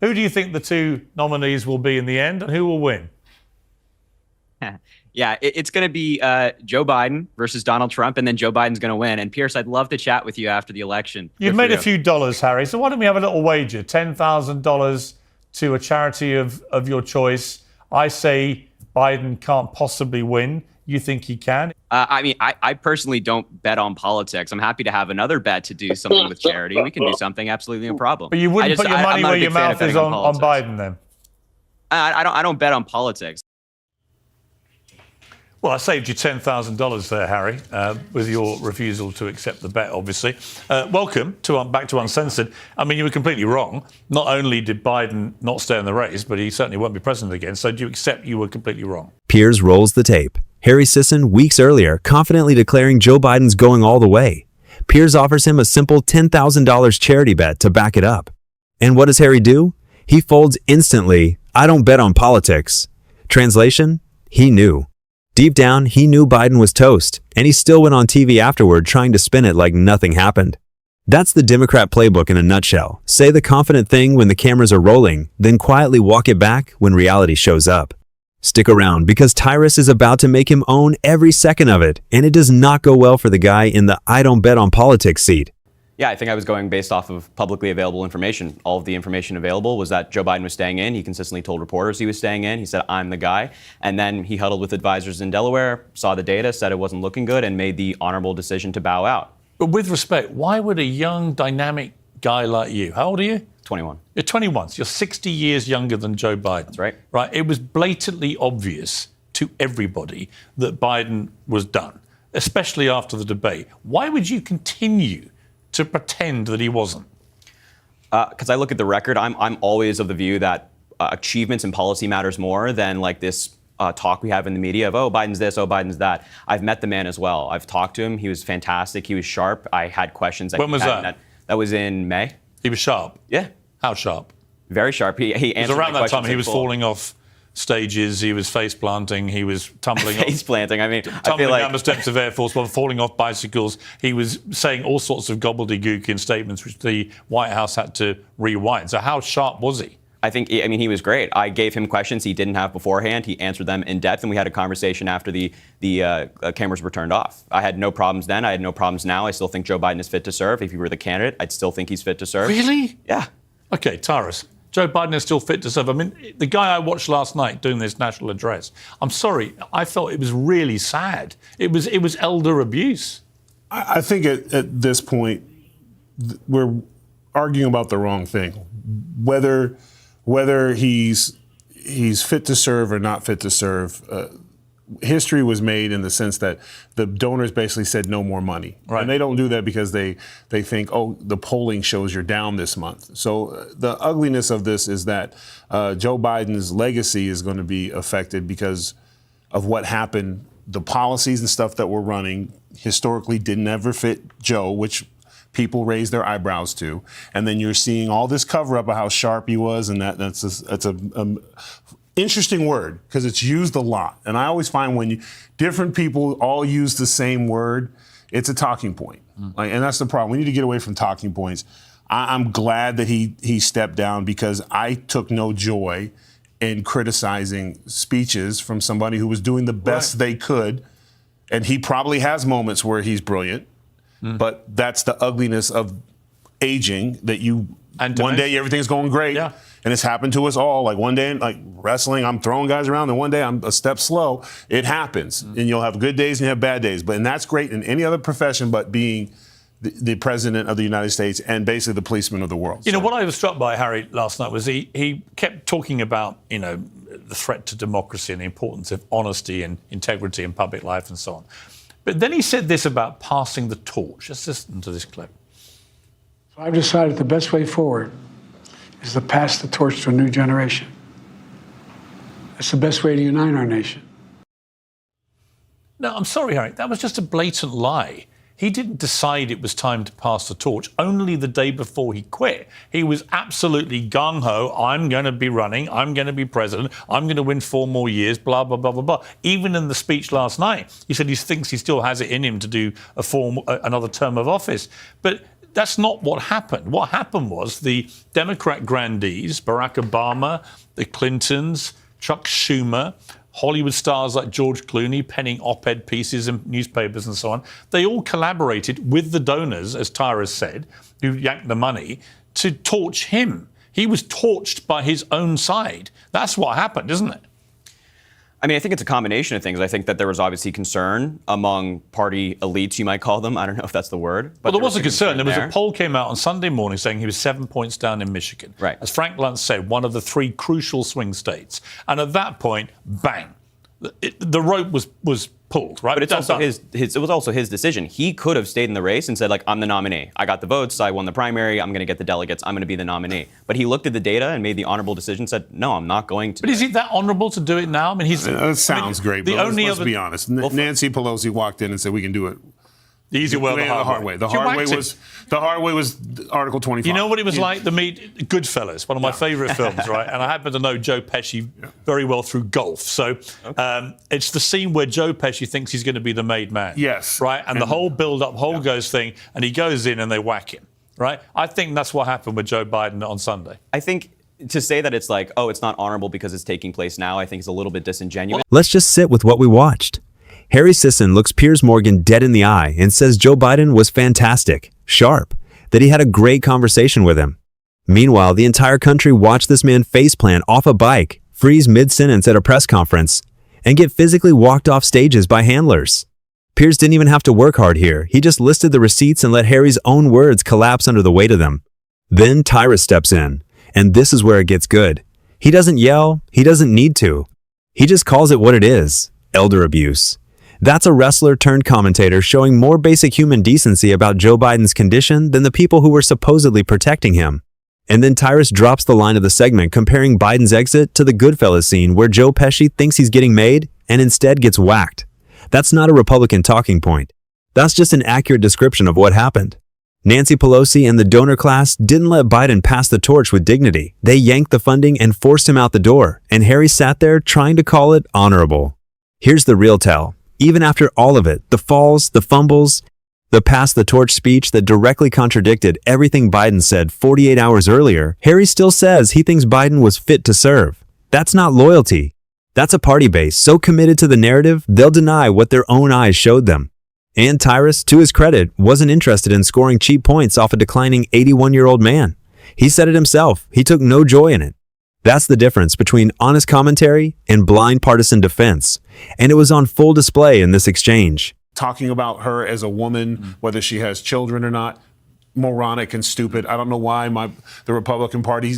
Who do you think the two nominees will be in the end, and who will win? Yeah, it's going to be Joe Biden versus Donald Trump, and then Joe Biden's going to win. And Piers, I'd love to chat with you after the election. You've made a few dollars, Harry, so why don't we have a little wager? $10,000 to a charity of your choice. I say Biden can't possibly win. You think he can? I personally don't bet on politics. I'm happy to have another bet to do something with charity. We can do something, absolutely no problem. But you wouldn't put your money where your mouth is on Biden then? I don't bet on politics. Well, I saved you $10,000 there, Harry, with your refusal to accept the bet, obviously. Welcome back to Uncensored. I mean, you were completely wrong. Not only did Biden not stay in the race, but he certainly won't be president again. So do you accept you were completely wrong? Piers rolls the tape. Harry Sisson, weeks earlier, confidently declaring Joe Biden's going all the way. Piers offers him a simple $10,000 charity bet to back it up. And what does Harry do? He folds instantly. I don't bet on politics. Translation? He knew. Deep down, he knew Biden was toast, and he still went on TV afterward trying to spin it like nothing happened. That's the Democrat playbook in a nutshell. Say the confident thing when the cameras are rolling, then quietly walk it back when reality shows up. Stick around because Tyrus is about to make him own every second of it, and it does not go well for the guy in the I don't bet on politics seat. Yeah, I think I was going based off of publicly available information. All of the information available was that Joe Biden was staying in. He consistently told reporters he was staying in. He said, I'm the guy. And then he huddled with advisors in Delaware, saw the data, said it wasn't looking good, and made the honorable decision to bow out. But with respect, why would a young, dynamic guy like you, how old are you? 21. You're 21, so you're 60 years younger than Joe Biden. That's right. Right, it was blatantly obvious to everybody that Biden was done, especially after the debate. Why would you continue to pretend that he wasn't? Because I look at the record, I'm always of the view that achievements and policy matters more than like this talk we have in the media of, oh, Biden's this, oh, Biden's that. I've met the man as well. I've talked to him. He was fantastic. He was sharp. I had questions. When was that? That was in May. He was sharp? Yeah. How sharp? Very sharp. He answered it was around that time he was full. Falling off stages, he was face planting, he was tumbling face planting. I mean, tumbling down the steps of Air Force One, falling off bicycles. He was saying all sorts of gobbledygook in statements which the White House had to rewind. So how sharp was he? I mean, he was great. I gave him questions he didn't have beforehand. He answered them in depth, and we had a conversation after the cameras were turned off. I had no problems then. I had no problems now. I still think Joe Biden is fit to serve. If he were the candidate, I'd still think he's fit to serve. Really? Yeah. Okay, Tyrus. Joe Biden is still fit to serve. I mean, the guy I watched last night doing this national address, I'm sorry, I felt it was really sad. It was elder abuse. I think at this point, we're arguing about the wrong thing. Whether he's fit to serve or not fit to serve, history was made in the sense that the donors basically said no more money. Right. And they don't do that because they think, oh, the polling shows you're down this month. So the ugliness of this is that Joe Biden's legacy is going to be affected because of what happened. The policies and stuff that we're running historically didn't ever fit Joe, which people raise their eyebrows to. And then you're seeing all this cover up of how sharp he was, and that's a interesting word because it's used a lot. And I always find when different people all use the same word, it's a talking point. And that's the problem. We need to get away from talking points. I'm glad that he stepped down because I took no joy in criticizing speeches from somebody who was doing the best they could. And he probably has moments where he's brilliant, but that's the ugliness of aging that one day everything's going great. Yeah. And it's happened to us all. Like one day, like wrestling, I'm throwing guys around, and one day I'm a step slow. It happens. And you'll have good days and you have bad days. And that's great in any other profession but being the president of the United States and basically the policeman of the world. You know, what I was struck by Harry last night was he kept talking about, the threat to democracy and the importance of honesty and integrity in public life and so on. But then he said this about passing the torch. Let's listen to this clip. So I've decided the best way forward is to pass the torch to a new generation. That's the best way to unite our nation. No, I'm sorry, Harry. That was just a blatant lie. He didn't decide it was time to pass the torch only the day before he quit. He was absolutely gung-ho. I'm going to be running. I'm going to be president. I'm going to win 4 more years, blah, blah, blah, blah, blah. Even in the speech last night, he said he thinks he still has it in him to do another term of office. But that's not what happened. What happened was the Democrat grandees, Barack Obama, the Clintons, Chuck Schumer, Hollywood stars like George Clooney penning op-ed pieces in newspapers and so on, they all collaborated with the donors, as Tyrus said, who yanked the money, to torch him. He was torched by his own side. That's what happened, isn't it? I mean, I think it's a combination of things. I think that there was obviously concern among party elites, you might call them. I don't know if that's the word. But there was a concern. There was a poll came out on Sunday morning saying he was 7 points down in Michigan. Right. As Frank Luntz said, one of the 3 crucial swing states. And at that point, bang, the rope was pulled, right? But it's also it was also his decision. He could have stayed in the race and said, like, I'm the nominee. I got the votes. I won the primary. I'm going to get the delegates. I'm going to be the nominee. But he looked at the data and made the honorable decision, said, no, I'm not going to. But is he that honorable to do it now? I mean, It sounds great, but let's be honest. Nancy Pelosi walked in and said, we can do it. The easy way or the hard way? The hard way was Article 25. You know what it was like? Goodfellas, one of my favourite films, right? And I happen to know Joe Pesci very well through golf. So it's the scene where Joe Pesci thinks he's going to be the made man. Yes. Right? And the whole build-up, goes thing, and he goes in and they whack him, right? I think that's what happened with Joe Biden on Sunday. I think to say that it's like, oh, it's not honorable because it's taking place now, I think is a little bit disingenuous. Let's just sit with what we watched. Harry Sisson looks Piers Morgan dead in the eye and says Joe Biden was fantastic, sharp, that he had a great conversation with him. Meanwhile, the entire country watched this man faceplant off a bike, freeze mid-sentence at a press conference, and get physically walked off stages by handlers. Piers didn't even have to work hard here. He just listed the receipts and let Harry's own words collapse under the weight of them. Then Tyrus steps in, and this is where it gets good. He doesn't yell. He doesn't need to. He just calls it what it is, elder abuse. That's a wrestler turned commentator showing more basic human decency about Joe Biden's condition than the people who were supposedly protecting him. And then Tyrus drops the line of the segment comparing Biden's exit to the Goodfellas scene where Joe Pesci thinks he's getting made and instead gets whacked. That's not a Republican talking point. That's just an accurate description of what happened. Nancy Pelosi and the donor class didn't let Biden pass the torch with dignity. They yanked the funding and forced him out the door, and Harry sat there trying to call it honorable. Here's the real tell. Even after all of it, the falls, the fumbles, the pass the torch speech that directly contradicted everything Biden said 48 hours earlier, Harry still says he thinks Biden was fit to serve. That's not loyalty. That's a party base so committed to the narrative, they'll deny what their own eyes showed them. And Tyrus, to his credit, wasn't interested in scoring cheap points off a declining 81-year-old man. He said it himself. He took no joy in it. That's the difference between honest commentary and blind partisan defense. And it was on full display in this exchange. Talking about her as a woman, whether she has children or not, moronic and stupid. I don't know why the Republican Party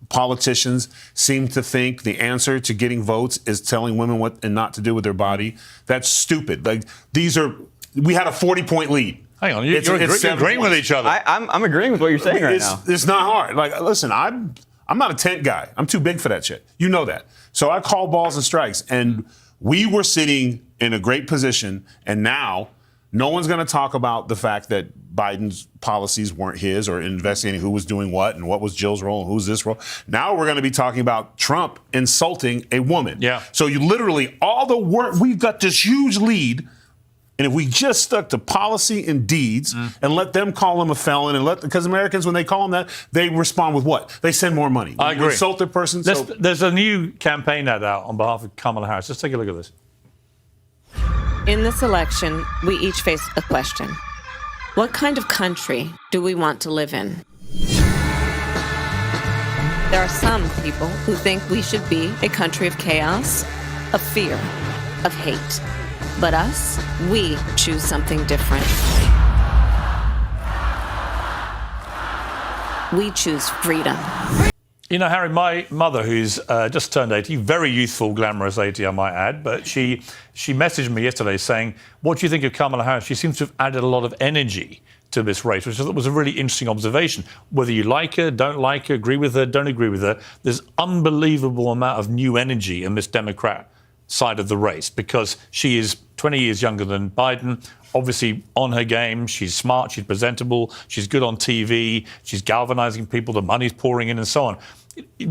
politicians seem to think the answer to getting votes is telling women what and not to do with their body. That's stupid. Like we had a 40-point lead. Hang on, you're agreeing with each other. I'm agreeing with what you're saying right now. It's not hard. Like, listen, I'm not a tent guy. I'm too big for that shit. You know that. So I call balls and strikes. And we were sitting in a great position. And now no one's going to talk about the fact that Biden's policies weren't his or investigating who was doing what and what was Jill's role and who's this role. Now we're going to be talking about Trump insulting a woman. Yeah. So you literally, all the work, we've got this huge lead. And if we just stuck to policy and deeds and let them call him a felon because Americans, when they call him that, they respond with what? They send more money. I agree. Insult the person. There's a new campaign ad out on behalf of Kamala Harris. Let's take a look at this. In this election, we each face a question. What kind of country do we want to live in? There are some people who think we should be a country of chaos, of fear, of hate. But us, we choose something different. We choose freedom. You know, Harry, my mother, who's just turned 80, very youthful, glamorous 80, I might add, but she messaged me yesterday saying, what do you think of Kamala Harris? She seems to have added a lot of energy to this race, which I thought was a really interesting observation. Whether you like her, don't like her, agree with her, don't agree with her, there's unbelievable amount of new energy in this Democrat side of the race because she is 20 years younger than Biden, obviously on her game. She's smart, she's presentable, she's good on TV, she's galvanizing people, the money's pouring in and so on.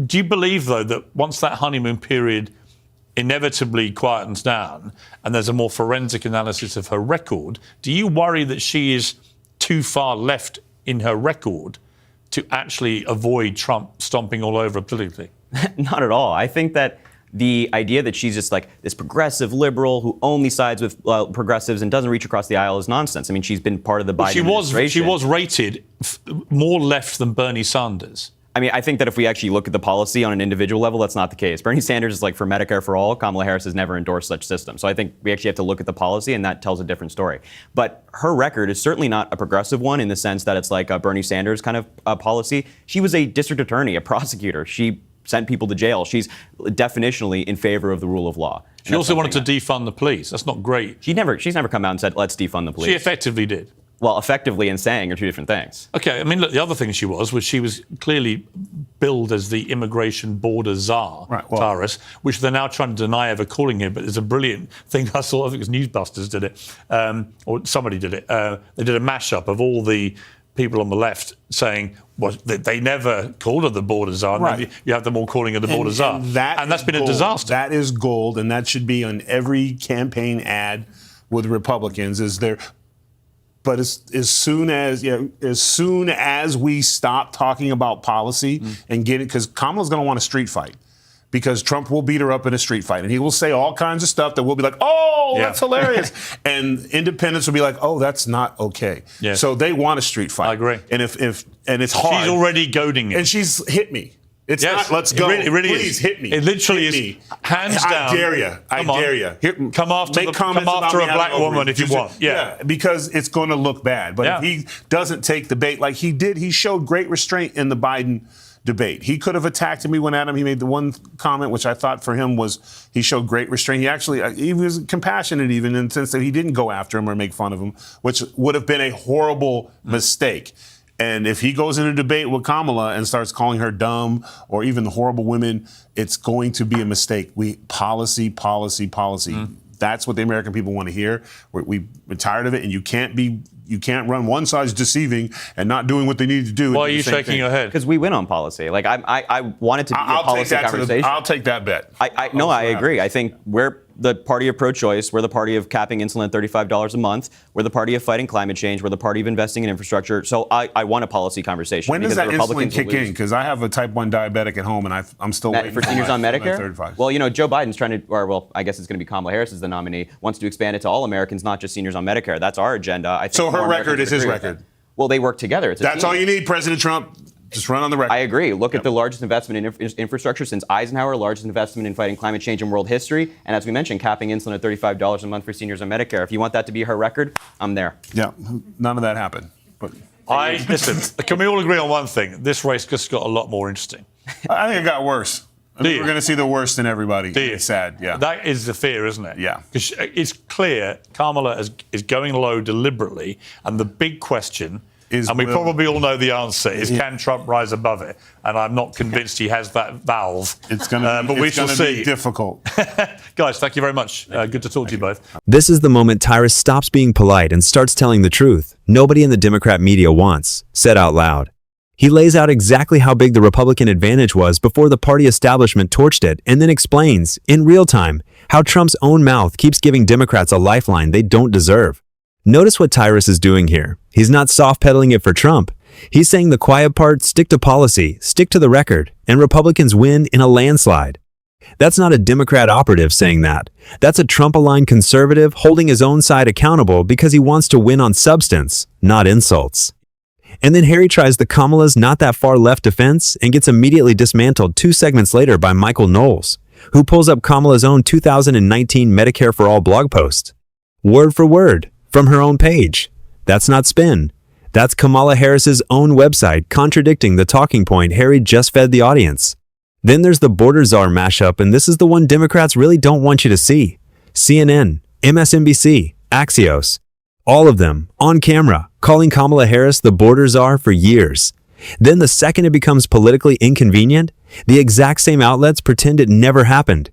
Do you believe, though, that once that honeymoon period inevitably quietens down and there's a more forensic analysis of her record, do you worry that she is too far left in her record to actually avoid Trump stomping all over her politically? Not at all. I think that the idea that she's just like this progressive liberal who only sides with progressives and doesn't reach across the aisle is nonsense. I mean, she's been part of the Biden administration. She was rated more left than Bernie Sanders. I mean, I think that if we actually look at the policy on an individual level, that's not the case. Bernie Sanders is like for Medicare for all. Kamala Harris has never endorsed such system. So I think we actually have to look at the policy, and that tells a different story. But her record is certainly not a progressive one in the sense that it's like a Bernie Sanders kind of policy. She was a district attorney, a prosecutor. She sent people to jail. She's definitionally in favor of the rule of law. She also wanted to defund the police. That's not great. She's never come out and said, let's defund the police. She effectively did. Well, effectively and saying are two different things. Okay, I mean, look, the other thing she was clearly billed as the immigration border czar, Right, well, Tyrus, which they're now trying to deny ever calling him, but it's a brilliant thing I saw. I think it was Newsbusters did it, or somebody did it. They did a mashup of all the people on the left saying, well, they never called her the border czar. Right. Now you have them all calling her the border czar. And that's been gold. a disaster. That is gold, and that should be on every campaign ad with Republicans. But as soon as we stop talking about policy and get it, because Kamala's going to want a street fight, because Trump will beat her up in a street fight, and he will say all kinds of stuff that we'll be like, oh, Yeah. that's hilarious, and independents will be like, oh, that's not okay. Yes. So they want a street fight. I agree. And if it's hard, She's already goading it. and she's hit me. It's Yes, not, let's go. It really Please is. hit me. It literally Hit is me. hands down. I dare you. Come on. dare you. Come after Make comments come after about a me black having woman ovaries. if you want. Yeah. Because it's going to look bad. But Yeah. if he doesn't take the bait like he did, he showed great restraint in the Biden debate. He could have attacked him. He went at him. He made the one comment, which I thought for him was he showed great restraint. He was compassionate even in the sense that he didn't go after him or make fun of him, which would have been a horrible mistake. And if he goes in a debate with Kamala and starts calling her dumb or even the horrible women, it's going to be a mistake. Policy. That's what the American people want to hear. We're tired of it, and you can't run one side's deceiving and not doing what they need to do. Why are you shaking your head? Because we win on policy. Like I want it to be a policy conversation. I'll take that bet. I agree. I think we're the party of pro-choice. We're the party of capping insulin at $35 a month. We're the party of fighting climate change. We're the party of investing in infrastructure. So I want a policy conversation. When does that Republicans insulin kick in? Because I have a type 1 diabetic at home, and I'm still waiting for seniors on Medicare? 35. Well, Joe Biden's trying to, I guess it's going to be Kamala Harris as the nominee, wants to expand it to all Americans, not just seniors on Medicare. That's our agenda. I think So her more record Americans is his agree with record. that. Well, they work together. It's a That's team. all you need, President Trump. Just run on the record. I agree. Look at the largest investment in infrastructure since Eisenhower, largest investment in fighting climate change in world history, and as we mentioned, capping insulin at $35 a month for seniors on Medicare. If you want that to be her record, I'm there. Yeah, none of that happened. But Listen, can we all agree on one thing? This race just got a lot more interesting. I think it got worse. I think you? we're going to see the worst in everybody. Do you? It's sad, yeah. That is the fear, isn't it? Yeah. Because it's clear Kamala is going low deliberately, and the big question and we probably all know the answer, is can Trump rise above it? And I'm not convinced he has that valve. It's going to but we shall see. be difficult. Guys, thank you very much. Good to talk to you both. This is the moment Tyrus stops being polite and starts telling the truth nobody in the Democrat media wants, said out loud. He lays out exactly how big the Republican advantage was before the party establishment torched it, and then explains, in real time, how Trump's own mouth keeps giving Democrats a lifeline they don't deserve. Notice what Tyrus is doing here. He's not soft-pedaling it for Trump. He's saying the quiet part, stick to policy, stick to the record, and Republicans win in a landslide. That's not a Democrat operative saying that. That's a Trump-aligned conservative holding his own side accountable because he wants to win on substance, not insults. And then Harry tries the Kamala's not that far left defense and gets immediately dismantled 2 segments later by Michael Knowles, who pulls up Kamala's own 2019 Medicare for All blog post. Word for word, from her own page. That's not spin. That's Kamala Harris's own website contradicting the talking point Harry just fed the audience. Then there's the border czar mashup, and this is the one Democrats really don't want you to see. CNN, MSNBC, Axios, all of them, on camera, calling Kamala Harris the border czar for years. Then the second it becomes politically inconvenient, the exact same outlets pretend it never happened.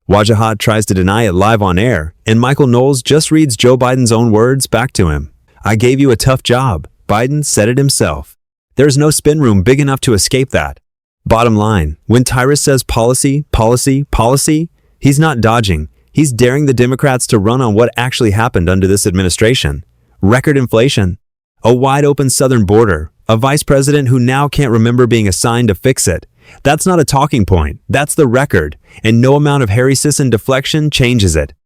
Wajahat tries to deny it live on air, and Michael Knowles just reads Joe Biden's own words back to him. I gave you a tough job. Biden said it himself. There's no spin room big enough to escape that. Bottom line, when Tyrus says policy, policy, policy, he's not dodging. He's daring the Democrats to run on what actually happened under this administration. Record inflation, a wide open southern border, A vice president who now can't remember being assigned to fix it. That's not a talking point, that's the record, and no amount of Harry Sisson deflection changes it.